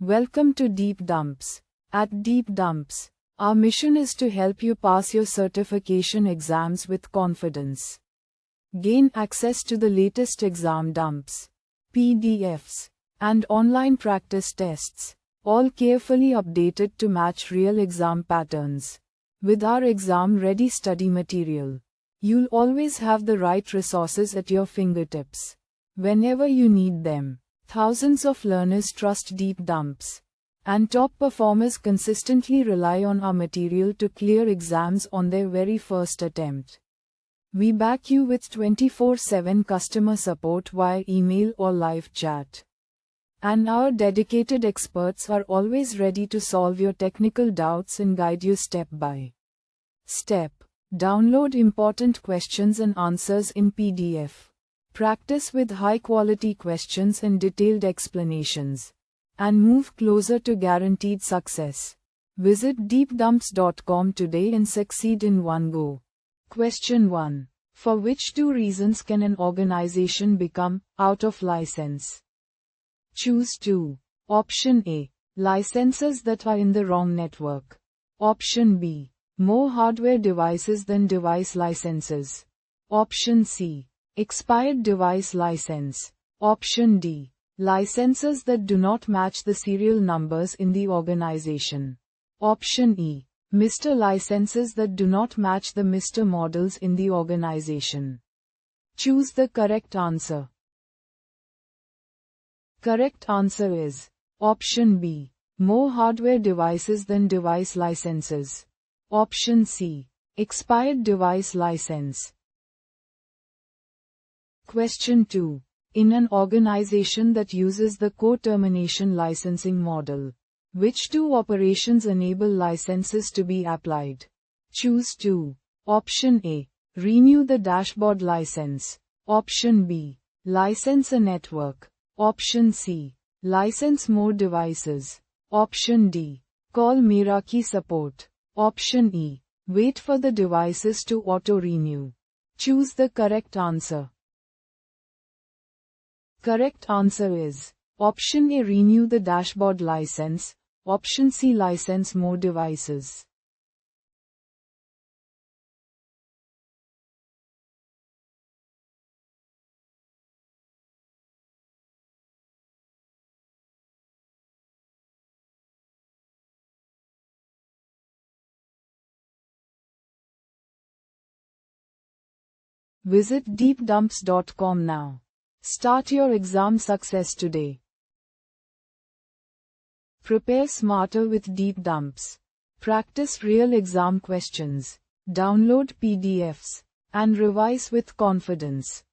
Welcome to Deep Dumps. At Deep Dumps, our mission is to help you pass your certification exams with confidence. Gain access to the latest exam dumps, PDFs, and online practice tests, all carefully updated to match real exam patterns. With our exam-ready study material, you'll always have the right resources at your fingertips whenever you need them. Thousands of learners trust Deep Dumps, and top performers consistently rely on our material to clear exams on their very first attempt. We back you with 24/7 customer support via email or live chat. And our dedicated experts are always ready to solve your technical doubts and guide you step by step. Download important questions and answers in PDF. Practice with high-quality questions and detailed explanations, and move closer to guaranteed success. Visit deepdumps.com today and succeed in one go. Question 1. For which two reasons can an organization become out of license? Choose 2. Option A. Licenses that are in the wrong network. Option B. More hardware devices than device licenses. Option C. Expired device license. Option D. Licenses that do not match the serial numbers in the organization. Option E. Mr. licenses that do not match the Mr. models in the organization. Choose the correct answer. Correct answer is Option B. More hardware devices than device licenses. Option C. Expired device license. Question 2. In an organization that uses the co-termination licensing model, which two operations enable licenses to be applied? Choose 2. Option A. Renew the dashboard license. Option B. License a network. Option C. License more devices. Option D. Call Meraki support. Option E. Wait for the devices to auto-renew. Choose the correct answer. Correct answer is Option A. Renew the dashboard license. Option C. License more devices. Visit deepdumps.com now. Start your exam success today. Prepare smarter with Deep Dumps. Practice real exam questions. Download PDFs. And revise with confidence.